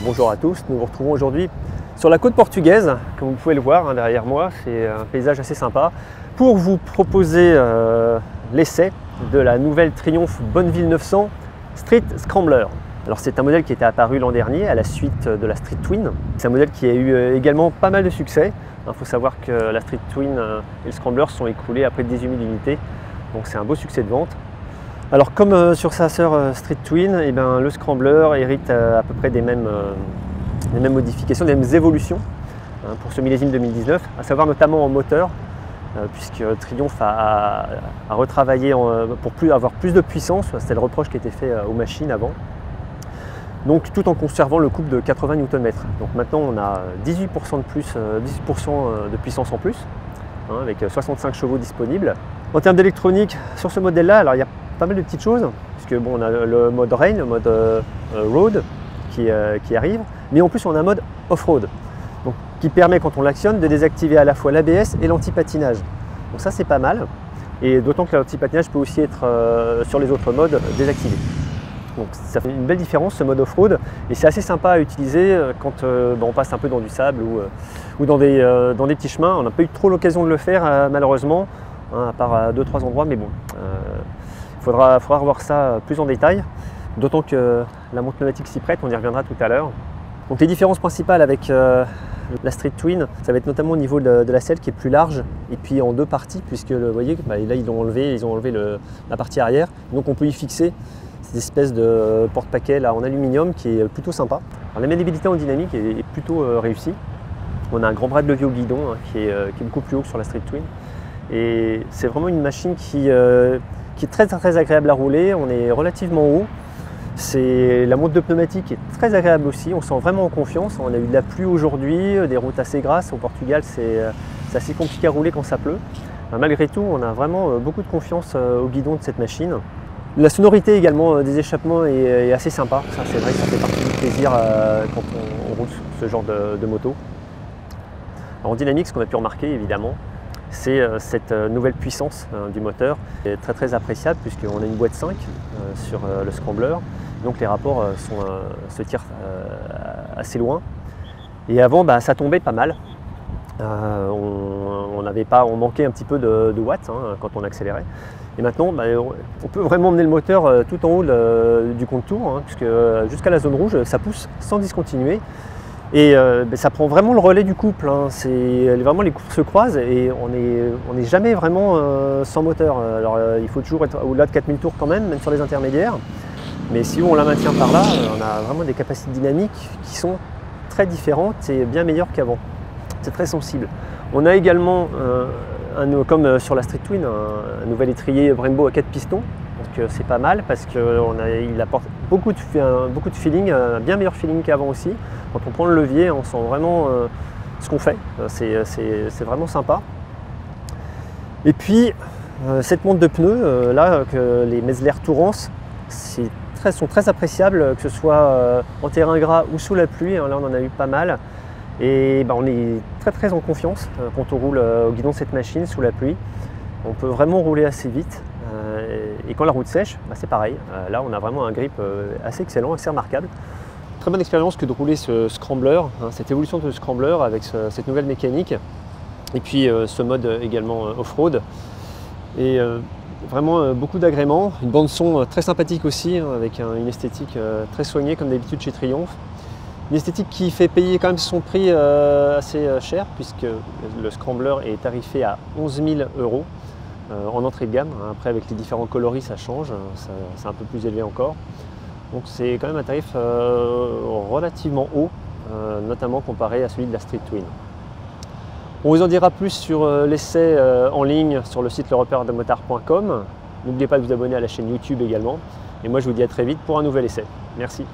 Bonjour à tous, nous vous retrouvons aujourd'hui sur la côte portugaise, comme vous pouvez le voir derrière moi, c'est un paysage assez sympa, pour vous proposer l'essai de la nouvelle Triumph Bonneville 900 Street Scrambler. Alors c'est un modèle qui était apparu l'an dernier à la suite de la Street Twin. C'est un modèle qui a eu également pas mal de succès. Il faut savoir que la Street Twin et le Scrambler sont écoulés à près de 18 000 unités, donc c'est un beau succès de vente. Alors comme sur sa sœur Street Twin, le Scrambler hérite à peu près des mêmes modifications, des mêmes évolutions pour ce millésime 2019, à savoir notamment en moteur, puisque Triumph a retravaillé pour avoir plus de puissance. C'était le reproche qui était fait aux machines avant. Donc tout en conservant le couple de 80 Nm. Donc maintenant on a 18% de plus, 18% de puissance en plus, avec 65 chevaux disponibles. En termes d'électronique, sur ce modèle-là, alors il y a pas mal de petites choses, puisque bon, on a le mode rain, le mode road qui arrive, mais en plus on a un mode off-road, donc qui permet quand on l'actionne de désactiver à la fois l'ABS et l'anti-patinage. Donc ça c'est pas mal, et d'autant que l'anti-patinage peut aussi être sur les autres modes désactivé. Donc ça fait une belle différence ce mode off-road, et c'est assez sympa à utiliser quand on passe un peu dans du sable ou dans des petits chemins. On n'a pas eu trop l'occasion de le faire malheureusement, à part à 2-3 endroits, mais bon. Il faudra voir ça plus en détail, d'autant que la montre pneumatique s'y prête, on y reviendra tout à l'heure. Donc les différences principales avec la Street Twin, ça va être notamment au niveau de la selle qui est plus large et puis en deux parties, puisque vous voyez, là ils ont enlevé la partie arrière, donc on peut y fixer cette espèce de porte-paquet là en aluminium qui est plutôt sympa. Alors, la maniabilité en dynamique est plutôt réussie. On a un grand bras de levier au guidon qui est beaucoup plus haut que sur la Street Twin, et c'est vraiment une machine qui est très agréable à rouler. On est relativement haut. La montre de pneumatique est très agréable aussi, on se sent vraiment en confiance. On a eu de la pluie aujourd'hui, des routes assez grasses. Au Portugal, c'est assez compliqué à rouler quand ça pleut. Malgré tout, on a vraiment beaucoup de confiance au guidon de cette machine. La sonorité également des échappements est assez sympa. Ça, c'est vrai que ça fait partie du plaisir quand on roule ce genre de moto. Alors, en dynamique, ce qu'on a pu remarquer évidemment, c'est cette nouvelle puissance du moteur, qui est très appréciable, puisqu'on a une boîte 5 sur le Scrambler, donc les rapports se tirent assez loin. Et avant, ça tombait pas mal. On manquait un petit peu de watts quand on accélérait. Et maintenant, on peut vraiment mener le moteur tout en haut du contour, puisque jusqu'à la zone rouge, ça pousse sans discontinuer. Et ça prend vraiment le relais du couple, vraiment les coups se croisent et on n'est jamais vraiment sans moteur. Alors il faut toujours être au-delà de 4000 tours quand même sur les intermédiaires. Mais si on la maintient par là, on a vraiment des capacités dynamiques qui sont très différentes et bien meilleures qu'avant. C'est très sensible. On a également, comme sur la Street Twin, un nouvel étrier Brembo à 4 pistons. Donc c'est pas mal parce qu'il apporte beaucoup de feeling, un bien meilleur feeling qu'avant aussi. Quand on prend le levier, on sent vraiment ce qu'on fait. C'est vraiment sympa. Et puis cette montre de pneus là, que les Mesler Tourance sont très appréciables, que ce soit en terrain gras ou sous la pluie. Là on en a eu pas mal. Et on est très en confiance quand on roule au guidon de cette machine sous la pluie. On peut vraiment rouler assez vite. Et quand la route sèche, c'est pareil. Là, on a vraiment un grip assez excellent, assez remarquable. Très bonne expérience que de rouler ce Scrambler, cette évolution de Scrambler avec cette nouvelle mécanique. Et puis ce mode également off-road. Et vraiment beaucoup d'agréments. Une bande son très sympathique aussi, avec une esthétique très soignée comme d'habitude chez Triumph. Une esthétique qui fait payer quand même son prix assez cher, puisque le Scrambler est tarifé à 11 000 € en entrée de gamme. Après, avec les différents coloris, ça change, c'est un peu plus élevé encore. Donc c'est quand même un tarif relativement haut, notamment comparé à celui de la Street Twin. On vous en dira plus sur l'essai en ligne sur le site lerepaire-de-motard.com. N'oubliez pas de vous abonner à la chaîne YouTube également. Et moi, je vous dis à très vite pour un nouvel essai. Merci.